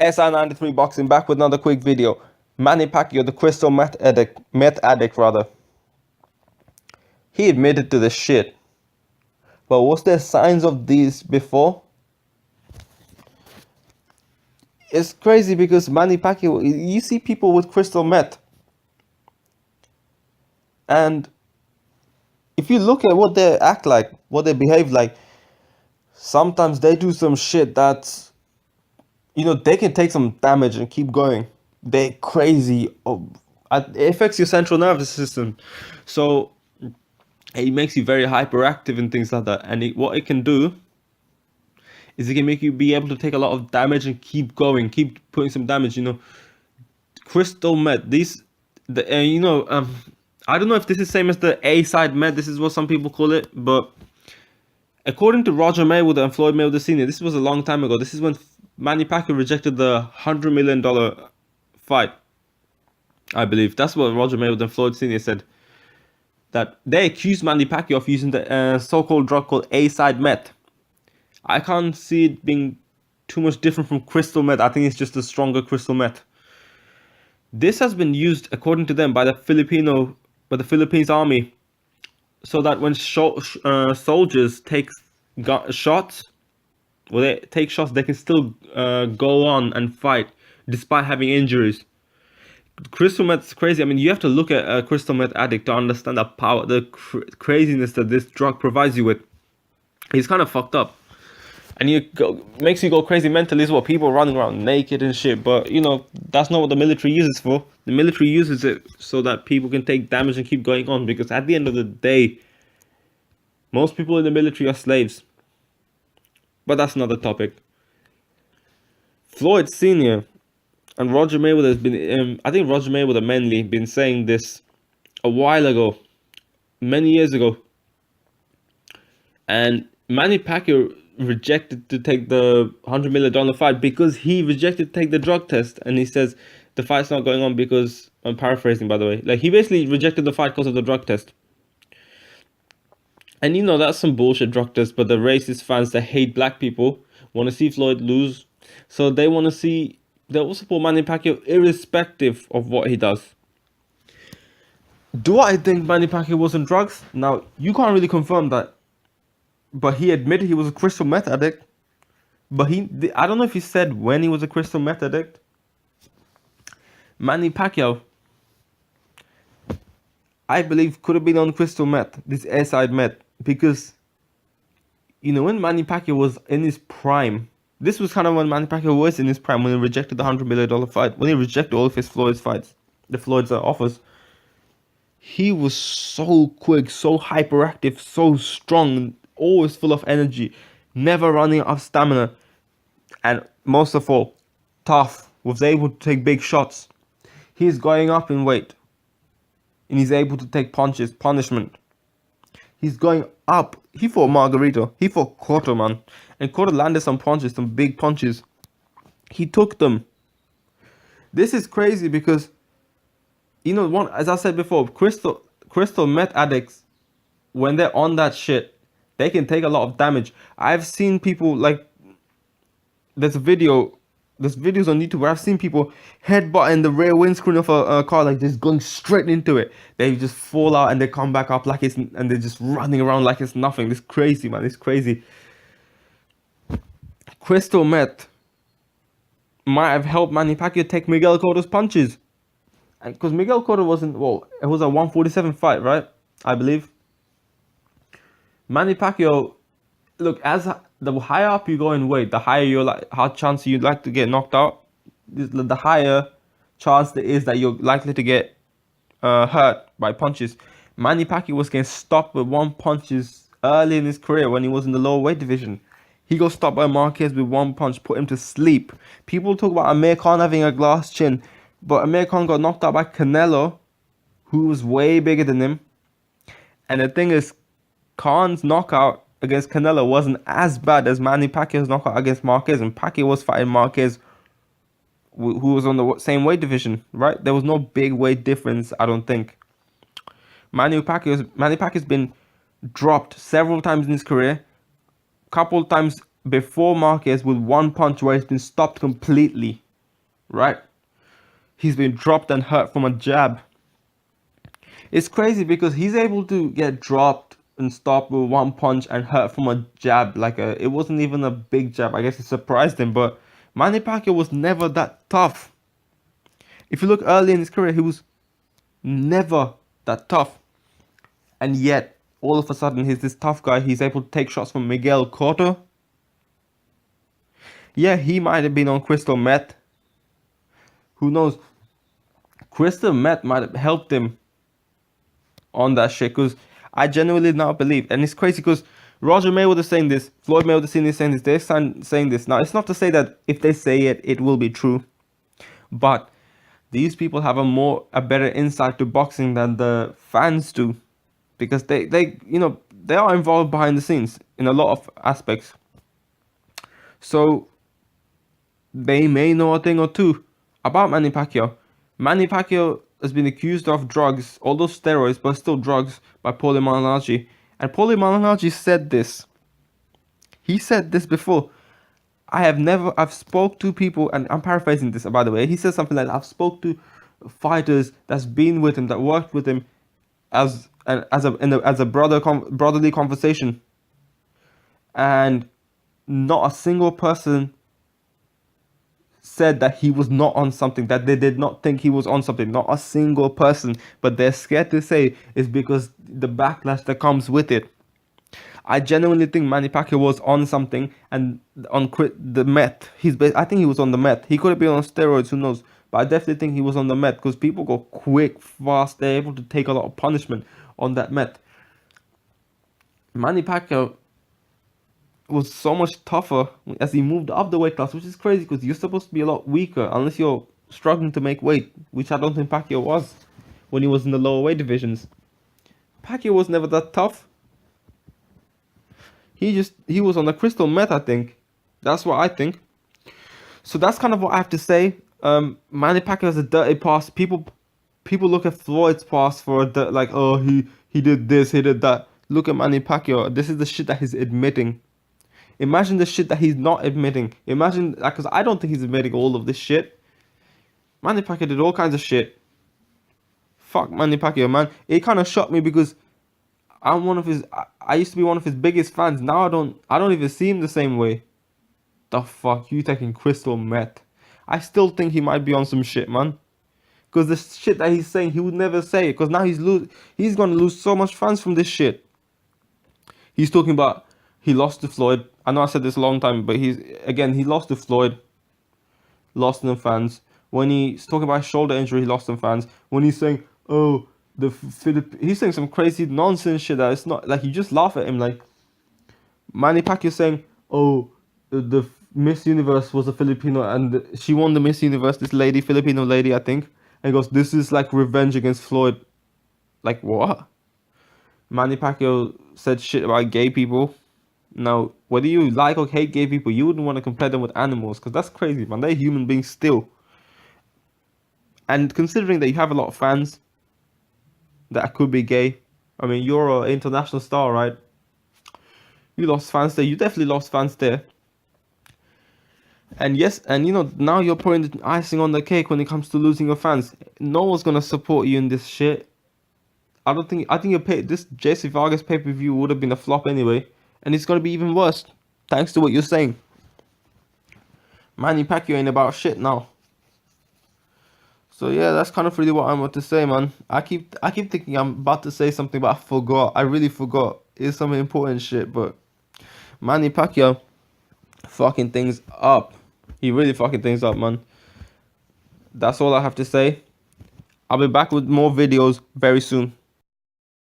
SI93 Boxing back with another quick video. Manny Pacquiao, the crystal meth addict rather. He admitted to this shit. But was there signs of these before? It's crazy because Manny Pacquiao, you see people with crystal meth. And if you look at what they act like, what they behave like, sometimes they do some shit that's, they can take some damage and keep going. They're crazy. It affects your central nervous system. So it makes you very hyperactive and things like that. And what it can do is it can make you be able to take a lot of damage and keep going, keep putting some damage. Crystal meth. I don't know if this is same as the Side Meth. This is what some people call it, but according to Roger Mayweather and Floyd Mayweather Sr., this was a long time ago. This is when Manny Pacquiao rejected the $100 million fight. I believe that's what Roger Mayweather and Floyd Sr. said. That they accused Manny Pacquiao of using the so-called drug called Side Meth. I can't see it being too much different from crystal meth. I think it's just a stronger crystal meth. This has been used, according to them, by the Philippines army, so that when soldiers take shots, they can still go on and fight despite having injuries. Crystal meth is crazy. I mean, you have to look at a crystal meth addict to understand the power, the craziness that this drug provides you with. It's kind of fucked up. And makes you go crazy mentally as well. People running around naked and shit. But, that's not what the military uses for. The military uses it so that people can take damage and keep going on. Because at the end of the day, most people in the military are slaves. But that's another topic. Floyd Sr. and Roger Mayweather has been, I think Roger Mayweather mainly, been saying this a while ago. Many years ago. And Manny Pacquiao rejected to take the $100 million fight because he rejected to take the drug test, and he says the fight's not going on because, I'm paraphrasing by the way, like he basically rejected the fight because of the drug test. And that's some bullshit drug test, but the racist fans that hate black people want to see Floyd lose, so they will support Manny Pacquiao irrespective of what he does. Do I think Manny Pacquiao was on drugs? Now, you can't really confirm that. But he admitted he was a crystal meth addict. But I don't know if he said when he was a crystal meth addict. Manny Pacquiao, I believe, could have been on crystal meth, this Side Meth. Because, when Manny Pacquiao was in his prime, this was kind of when Manny Pacquiao was in his prime, when he rejected the $100 million fight, when he rejected all of his Floyd's fights, the Floyd's offers. He was so quick, so hyperactive, so strong, always full of energy, never running out of stamina, and most of all, tough, was able to take big shots. He's going up in weight, and he's able to take punishment. He's going up. He fought Margarito, he fought Cotto, man, and Cotto landed some punches, some big punches. He took them. This is crazy because, as I said before, crystal meth addicts, when they're on that shit, they can take a lot of damage. I've seen people there's videos on YouTube where I've seen people headbutting the rear windscreen of a car, like just going straight into it. They just fall out and they come back up and they're just running around like it's nothing. It's crazy, man. It's crazy. Crystal meth might have helped Manny Pacquiao take Miguel Cotto's punches. And because Miguel Cotto it was a 147 fight, right? I believe. Manny Pacquiao, look, as the higher up you go in weight, the higher how chance you'd like to get knocked out, the higher chance there is that you're likely to get hurt by punches. Manny Pacquiao was getting stopped with one punches early in his career when he was in the lower weight division. He got stopped by Marquez with one punch, put him to sleep. People talk about Amir Khan having a glass chin, but Amir Khan got knocked out by Canelo, who was way bigger than him. And the thing is, Khan's knockout against Canelo wasn't as bad as Manny Pacquiao's knockout against Marquez, and Pacquiao was fighting Marquez, who was on the same weight division, right? There was no big weight difference, I don't think. Manny Pacquiao's been dropped several times in his career, couple times before Marquez with one punch where he's been stopped completely. right? He's been dropped and hurt from a jab. It's crazy because he's able to get dropped and stopped with one punch and hurt from a jab. It wasn't even a big jab. I guess it surprised him, but Manny Pacquiao was never that tough. If you look early in his career, he was never that tough. And yet, all of a sudden, he's this tough guy. He's able to take shots from Miguel Cotto. Yeah, he might have been on crystal meth. Who knows? Crystal meth might have helped him on that shit, because I genuinely now believe, and it's crazy because Roger Mayweather saying this, Floyd Mayweather Sr. saying this, they're saying this. Now, it's not to say that if they say it, it will be true, but these people have a better insight to boxing than the fans do, because they they are involved behind the scenes in a lot of aspects, so they may know a thing or two about Manny Pacquiao. Manny Pacquiao has been accused of drugs, although steroids, but still drugs, by Paulie Malignaggi. And Paulie Malignaggi said this. He said this before. I've spoke to people, and I'm paraphrasing this, by the way. He said something like, I've spoke to fighters that's been with him, that worked with him as a brotherly conversation. And not a single person said that he was not on something, that they did not think he was on something. Not a single person. But they're scared to say is because the backlash that comes with it. I genuinely think Manny Pacquiao was on something, and on the meth. I think he was on the meth. He could have been on steroids, who knows? But I definitely think he was on the meth, because people go quick, fast. They're able to take a lot of punishment on that meth. Manny Pacquiao was so much tougher as he moved up the weight class, which is crazy because you're supposed to be a lot weaker unless you're struggling to make weight, which I don't think Pacquiao was when he was in the lower weight divisions. Pacquiao was never that tough. He was on the crystal meth, I think. That's what I think. So that's kind of what I have to say. Manny Pacquiao has a dirty past. People look at Floyd's past for oh, he did this, he did that. Look at Manny Pacquiao. This is the shit that he's admitting. Imagine the shit that he's not admitting. Imagine, because I don't think he's admitting all of this shit. Manny Pacquiao did all kinds of shit. Fuck Manny Pacquiao, man. It kind of shocked me because I'm one of his. I used to be one of his biggest fans. Now I don't even see him the same way. The fuck, you taking crystal meth? I still think he might be on some shit, man. Because the shit that he's saying, he would never say it. Because now he's gonna lose so much fans from this shit. He's talking about he lost to Floyd. I know I said this a long time, but he lost to Floyd. Lost them fans. When he's talking about his shoulder injury, he lost them fans. When he's saying, oh, he's saying some crazy nonsense shit that it's not, like, you just laugh at him. Like, Manny Pacquiao saying, oh, the Miss Universe was a Filipino and she won the Miss Universe, this lady, Filipino lady, I think. And he goes, this is like revenge against Floyd. Like, what? Manny Pacquiao said shit about gay people. Now, whether you like or hate gay people, you wouldn't want to compare them with animals, because that's crazy, man. They're human beings still. And considering that you have a lot of fans that could be gay, I mean, you're an international star, right? You lost fans there. You definitely lost fans there. And yes, and now you're putting the icing on the cake when it comes to losing your fans. No one's gonna support you in this shit. I think this Jesse Vargas pay-per-view would have been a flop anyway. And it's gonna be even worse, thanks to what you're saying. Manny Pacquiao ain't about shit now. So yeah, that's kind of really what I'm about to say, man. I keep thinking I'm about to say something, but I forgot. I really forgot. It's some important shit, but Manny Pacquiao fucking things up. He really fucking things up, man. That's all I have to say. I'll be back with more videos very soon.